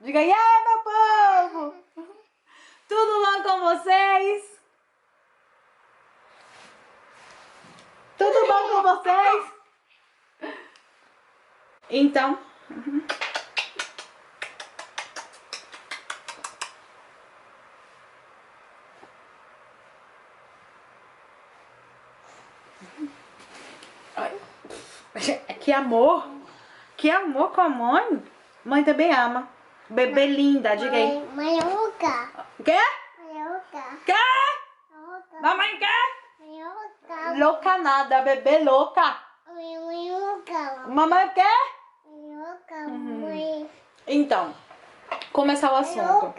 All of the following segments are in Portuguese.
Diga aí, meu povo! Tudo bom com vocês? Tudo bom com vocês? Então... Que amor! Que amor com a mãe! Mãe também ama. Bebê linda, diga aí. Mãe louca. Quê? Mãe louca. Quê? Louca. Mamãe quer? Mãe louca. Louca nada, bebê louca. Mãe louca. Mamãe quer? Mãe louca. Mãe. Então, começar o assunto.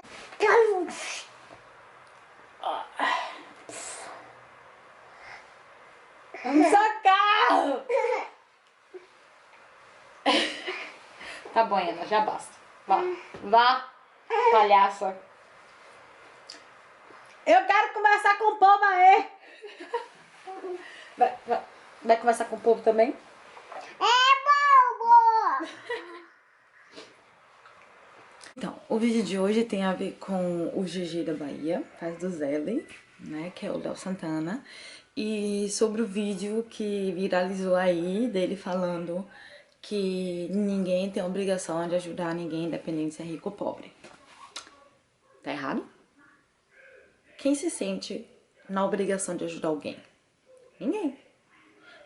Socorro! Tá bom, Ana, já basta. Vá, palhaça. Eu quero conversar com o povo aí. Vai conversar com o povo também? É bobo! Então, o vídeo de hoje tem a ver com o GG da Bahia, faz do Zelen, né, que é o Léo Santana, e sobre o vídeo que viralizou aí, dele falando que ninguém tem a obrigação de ajudar ninguém, independente se é rico ou pobre. Tá errado? Quem se sente na obrigação de ajudar alguém? Ninguém.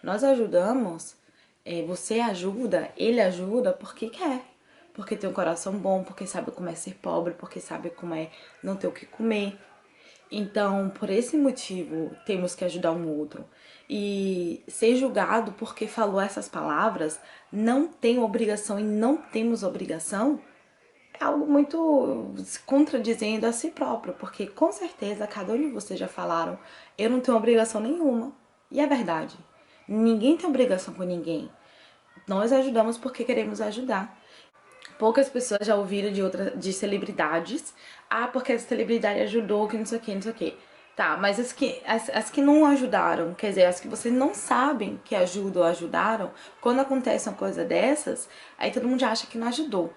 Nós ajudamos, você ajuda, ele ajuda porque quer. Porque tem um coração bom, porque sabe como é ser pobre, porque sabe como é não ter o que comer. Então, por esse motivo, temos que ajudar um outro. E ser julgado porque falou essas palavras, não tem obrigação e não temos obrigação, é algo muito contradizendo a si próprio. Porque, com certeza, cada um de vocês já falaram, eu não tenho obrigação nenhuma. E é verdade. Ninguém tem obrigação com ninguém. Nós ajudamos porque queremos ajudar. Poucas pessoas já ouviram de celebridades. Ah, porque a celebridade ajudou, que não sei o que, não sei o que. Tá, mas as que não ajudaram, quer dizer, as que vocês não sabem que ajudam ou ajudaram, quando acontece uma coisa dessas, aí todo mundo já acha que não ajudou.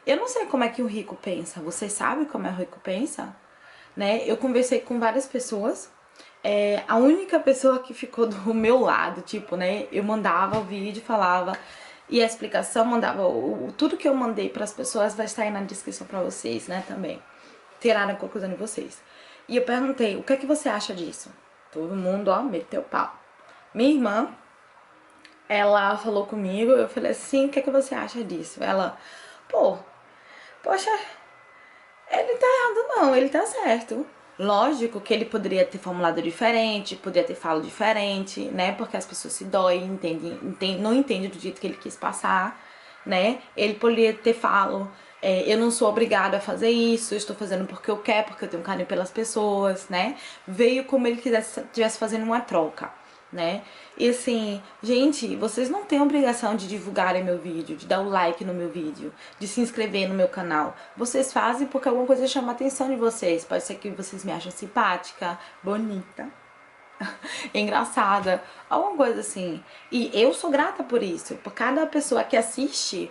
Eu não sei como é que o rico pensa. Vocês sabem como é o rico pensa? Né? Eu conversei com várias pessoas. A única pessoa que ficou do meu lado, tipo, né? Eu mandava o vídeo, falava... E a explicação, mandava tudo que eu mandei para as pessoas vai estar aí na descrição para vocês, né, também. Tiraram a conclusão de vocês. E eu perguntei, o que é que você acha disso? Todo mundo, ó, meteu pau. Minha irmã, ela falou comigo, eu falei assim, o que é que você acha disso? Ela, poxa, ele tá errado não, ele tá certo. Lógico que ele poderia ter formulado diferente, poderia ter falado diferente, né? Porque as pessoas se doem, não entendem do jeito que ele quis passar, né? Ele poderia ter falado, eu não sou obrigada a fazer isso, eu estou fazendo porque eu quero, porque eu tenho carinho pelas pessoas, né? Veio como ele estivesse fazendo uma troca, né? E assim, gente, vocês não têm obrigação de divulgarem meu vídeo, de dar o like no meu vídeo, de se inscrever no meu canal. Vocês fazem porque alguma coisa chama a atenção de vocês. Pode ser que vocês me achem simpática, bonita, engraçada, alguma coisa assim. E eu sou grata por isso. Por cada pessoa que assiste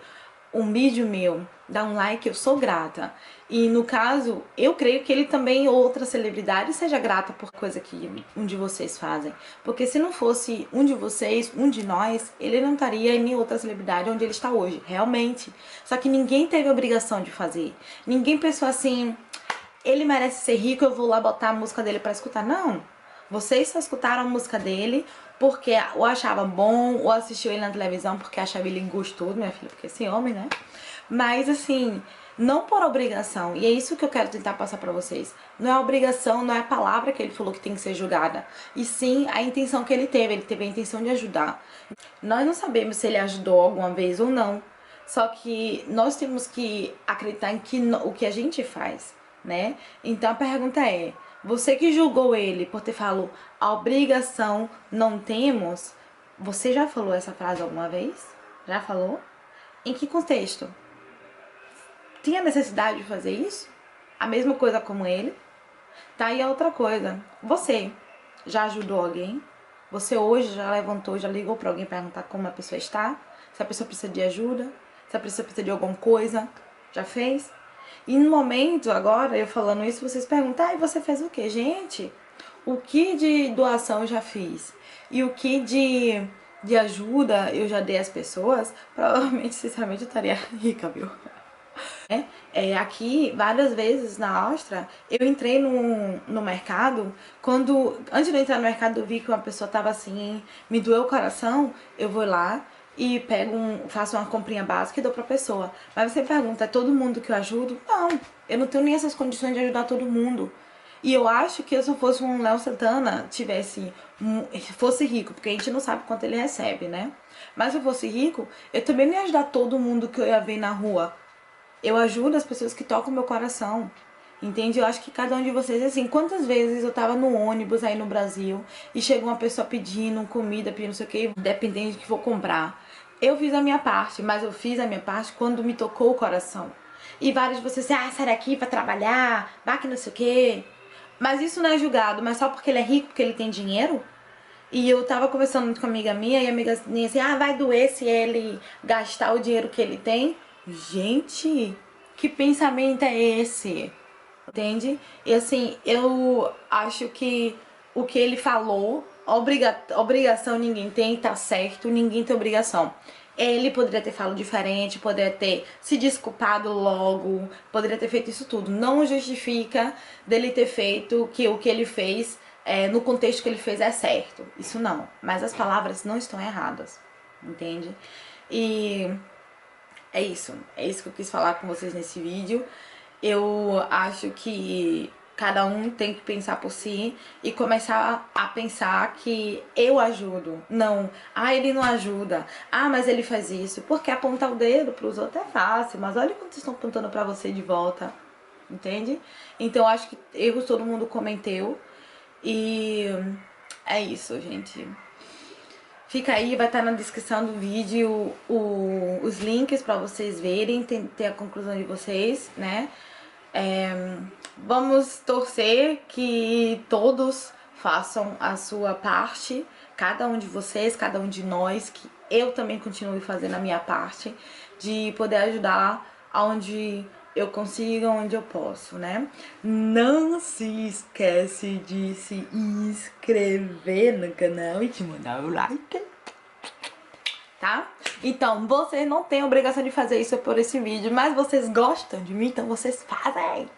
um vídeo meu, dá um like, eu sou grata. E no caso, eu creio que ele também, outra celebridade, seja grata por coisa que um de vocês fazem. Porque se não fosse um de vocês, um de nós, ele não estaria em outra celebridade onde ele está hoje, realmente. Só que ninguém teve obrigação de fazer. Ninguém pensou assim, ele merece ser rico, eu vou lá botar a música dele pra escutar. Não. Vocês só escutaram a música dele porque ou achava bom, ou assistiu ele na televisão porque achava ele gostoso, minha filha, porque esse homem, né? Mas assim, não por obrigação. E é isso que eu quero tentar passar pra vocês. Não é obrigação, não é a palavra que ele falou que tem que ser julgada. E sim a intenção que ele teve a intenção de ajudar. Nós não sabemos se ele ajudou alguma vez ou não. Só que nós temos que acreditar em o que a gente faz, né? Então a pergunta é, você que julgou ele por ter falado a obrigação não temos, você já falou essa frase alguma vez? Já falou? Em que contexto? Tinha necessidade de fazer isso? A mesma coisa como ele? Tá, e a outra coisa, você já ajudou alguém? Você hoje já levantou, já ligou pra alguém perguntar como a pessoa está? Se a pessoa precisa de ajuda? Se a pessoa precisa de alguma coisa? Já fez? E no momento, agora, eu falando isso, vocês perguntam, e você fez o quê? Gente, o que de doação eu já fiz? E o que de ajuda eu já dei às pessoas? Provavelmente, sinceramente, eu estaria rica, viu? Aqui, várias vezes na Áustria, eu entrei no mercado, antes de eu entrar no mercado eu vi que uma pessoa tava assim, me doeu o coração, eu vou lá e faço uma comprinha básica e dou pra pessoa. Mas você pergunta, é todo mundo que eu ajudo? Não, eu não tenho nem essas condições de ajudar todo mundo. E eu acho que se eu fosse um Léo Santana, fosse rico, porque a gente não sabe quanto ele recebe, né? Mas se eu fosse rico, eu também não ia ajudar todo mundo que eu ia ver na rua. Eu ajudo as pessoas que tocam meu coração. Entende? Eu acho que cada um de vocês, assim, quantas vezes eu tava no ônibus aí no Brasil e chegou uma pessoa pedindo comida, pedindo não sei o que, dependendo de que for comprar. Eu fiz a minha parte, mas eu fiz a minha parte quando me tocou o coração. E vários de vocês, sai daqui pra trabalhar, vá que não sei o que. Mas isso não é julgado, mas só porque ele é rico, porque ele tem dinheiro? E eu tava conversando muito com uma amiga minha, e a amiga minha assim, vai doer se ele gastar o dinheiro que ele tem? Gente, que pensamento é esse? Entende? E assim, eu acho que o que ele falou, obrigação ninguém tem, tá certo, ninguém tem obrigação. Ele poderia ter falado diferente, poderia ter se desculpado logo, poderia ter feito isso tudo. Não justifica dele ter feito o que ele fez, no contexto que ele fez é certo. Isso não. Mas as palavras não estão erradas. Entende? E é isso que eu quis falar com vocês nesse vídeo. Eu acho que cada um tem que pensar por si e começar a pensar que eu ajudo. Não, ele não ajuda. Mas ele faz isso. Porque apontar o dedo pros outros é fácil, mas olha quanto estão apontando pra você de volta. Entende? Então eu acho que erros todo mundo cometeu. E é isso, gente. Fica aí, vai estar na descrição do vídeo os links pra vocês verem, ter a conclusão de vocês, né? Vamos torcer que todos façam a sua parte, cada um de vocês, cada um de nós, que eu também continue fazendo a minha parte, de poder ajudar aonde eu consigo, onde eu posso, né? Não se esquece de se inscrever no canal e de mandar o like, tá? Então, vocês não têm obrigação de fazer isso por esse vídeo, mas vocês gostam de mim, então vocês fazem.